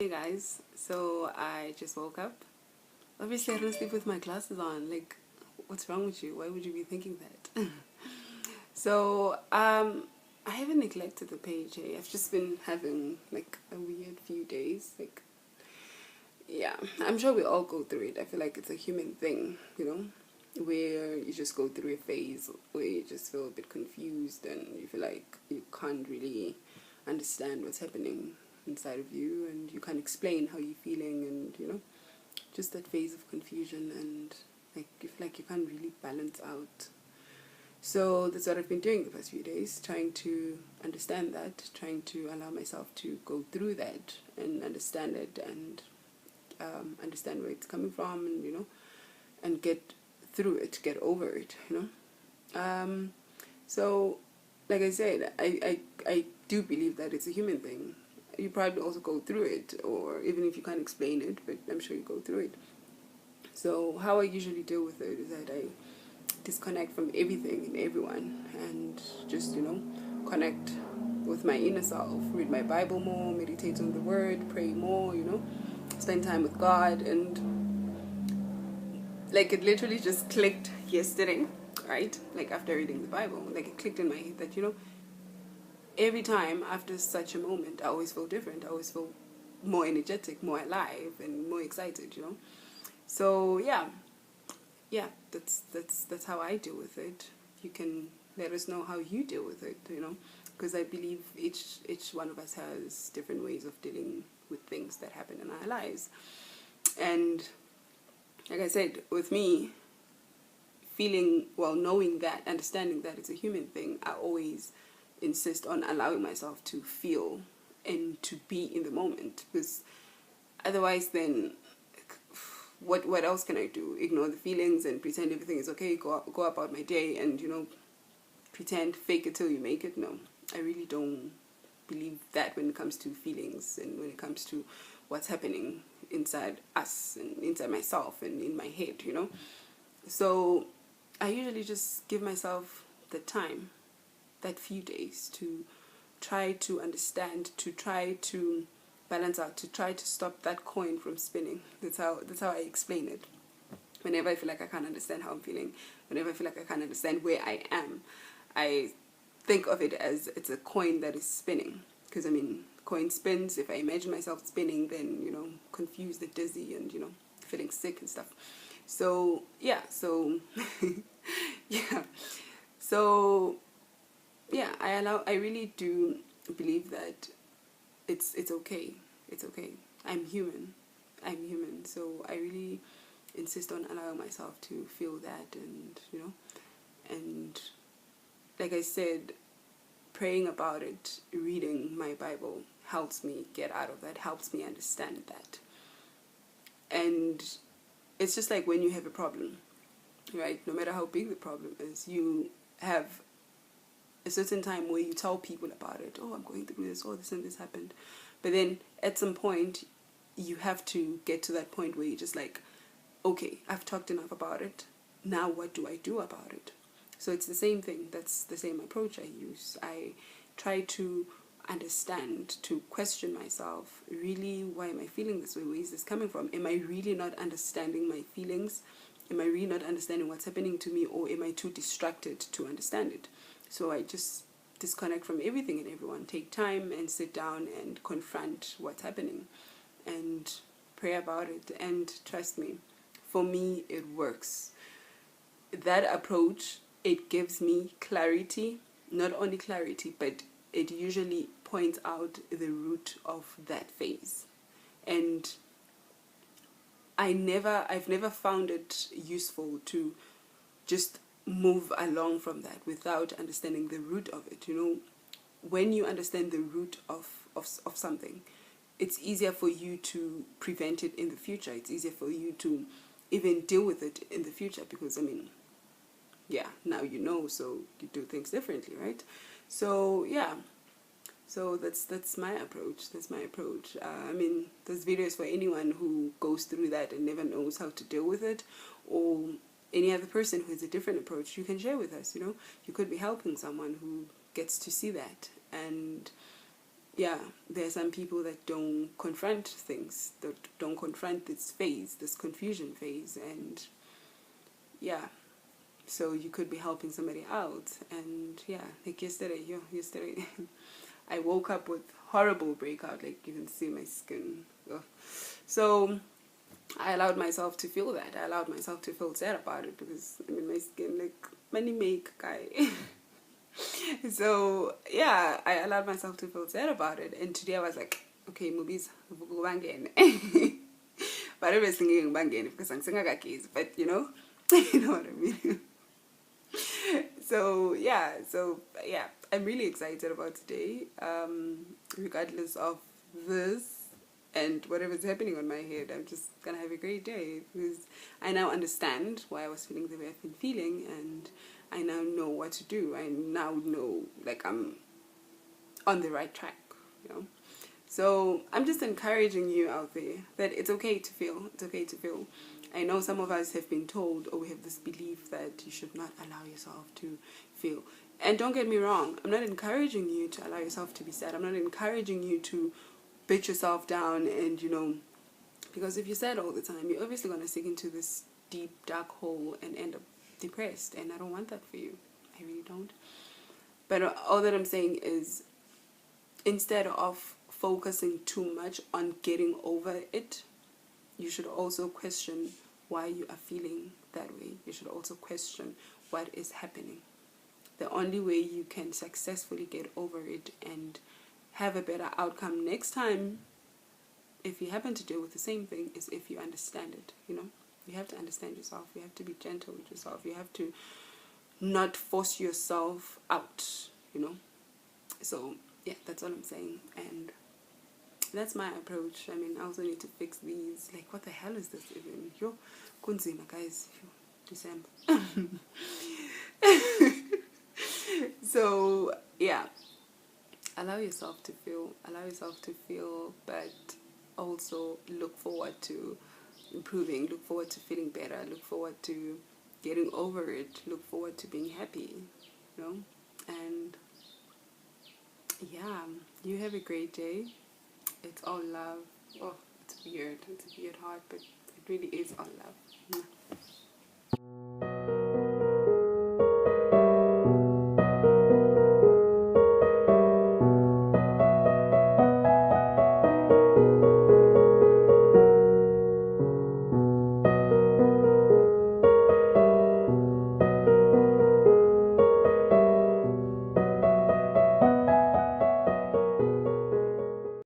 Hey guys, so I just woke up. Obviously, I don't sleep with my glasses on. Like, what's wrong with you? Why would you be thinking that? I haven't neglected the page. I've just been having like a weird few days. Like, yeah, I'm sure we all go through it. I feel like it's a human thing, where you just go through a phase where you just feel a bit confused and you feel like you can't really understand what's happening inside of you, and you can't explain how you're feeling, and just that phase of confusion, and like you feel like you can't really balance out. So that's what I've been doing the past few days, trying to understand that, trying to allow myself to go through that and understand it, and understand where it's coming from, and and get through it, get over it. So like I said, I do believe that it's a human thing. You probably also go through it, or even if you can't explain it, but I'm sure you go through it. So how I usually deal with it is that I disconnect from everything and everyone, and just connect with my inner self, read my Bible more, meditate on the word, pray more, spend time with God. And like, it literally just clicked yesterday, right? Like, after reading the Bible, like, it clicked in my head that every time after such a moment, I always feel different. I always feel more energetic, more alive, and more excited. So yeah, that's how I deal with it. You can let us know how you deal with it, because I believe each one of us has different ways of dealing with things that happen in our lives. And like I said, with me, knowing that, understanding that it's a human thing, I always insist on allowing myself to feel and to be in the moment, because otherwise then what else can I do? Ignore the feelings and pretend everything is okay, go about my day and pretend, fake it till you make it? No, I really don't believe that when it comes to feelings, and when it comes to what's happening inside us and inside myself and in my head. So I usually just give myself the time, that few days, to try to understand, to try to balance out, to try to stop that coin from spinning. That's how I explain it. Whenever I feel like I can't understand how I'm feeling, whenever I feel like I can't understand where I am, I think of it as it's a coin that is spinning. Because coin spins. If I imagine myself spinning, then confused and dizzy and feeling sick and stuff. So yeah, yeah, so yeah, I really do believe that it's okay. It's okay. I'm human. So I really insist on allowing myself to feel that, and and like I said, praying about it, reading my Bible helps me get out of that, helps me understand that. And it's just like when you have a problem, right? No matter how big the problem is, you have a certain time where you tell people about it. Oh, I'm going through this. Oh, this and this happened. But then at some point, you have to get to that point where you're just like, okay, I've talked enough about it. Now what do I do about it? So it's the same thing. That's the same approach I use. I try to understand, to question myself. Really, why am I feeling this way? Where is this coming from? Am I really not understanding my feelings? Am I really not understanding what's happening to me, or am I too distracted to understand it? So I just disconnect from everything and everyone, take time and sit down and confront what's happening and pray about it. And trust me, for me, it works. That approach, it gives me clarity, not only clarity, but it usually points out the root of that phase. And I've never found it useful to just move along from that without understanding the root of it. When you understand the root of something, it's easier for you to prevent it in the future. It's easier for you to even deal with it in the future, because yeah, now so you do things differently, right? So yeah, so that's my approach. This video is for anyone who goes through that and never knows how to deal with it, or any other person who has a different approach. You can share with us. You could be helping someone who gets to see that. And yeah, there are some people that don't confront things, that don't confront this phase, this confusion phase, and yeah, so you could be helping somebody out. And yeah, like yesterday I woke up with horrible breakout, like you can see my skin. Ugh. So I allowed myself to feel that. I allowed myself to feel sad about it because I mean my skin like money make guy. So yeah, I allowed myself to feel sad about it. And today I was like, okay, movies bangene. But I was singing bangene because I'm singing keys, but you know, you know what I mean. So yeah, I'm really excited about today. Regardless of this and whatever's happening on my head, I'm just gonna have a great day because I now understand why I was feeling the way I've been feeling, and I now know what to do. I now know, like, I'm on the right track, you know. So I'm just encouraging you out there that it's okay to feel. It's okay to feel. I know some of us have been told, or we have this belief that you should not allow yourself to feel. And don't get me wrong, I'm not encouraging you to allow yourself to be sad. I'm not encouraging you to beat yourself down and, you know, because if you're sad all the time, you're obviously going to sink into this deep, dark hole and end up depressed. And I don't want that for you. I really don't. But all that I'm saying is, instead of focusing too much on getting over it, you should also question why you are feeling that way. You should also question what is happening. The only way you can successfully get over it and have a better outcome next time, if you happen to deal with the same thing, is if you understand it, you know. You have to understand yourself. You have to be gentle with yourself. You have to not force yourself out, you know. So, yeah, that's all I'm saying. And that's my approach. I mean, I also need to fix these. Like, what the hell is this even? Yo, kunzima, guys. December. So, yeah. Allow yourself to feel. Allow yourself to feel, but also look forward to improving. Look forward to feeling better. Look forward to getting over it. Look forward to being happy, you know. And yeah, you have a great day. It's all love. Oh, it's weird. It's a weird heart, but it really is all love.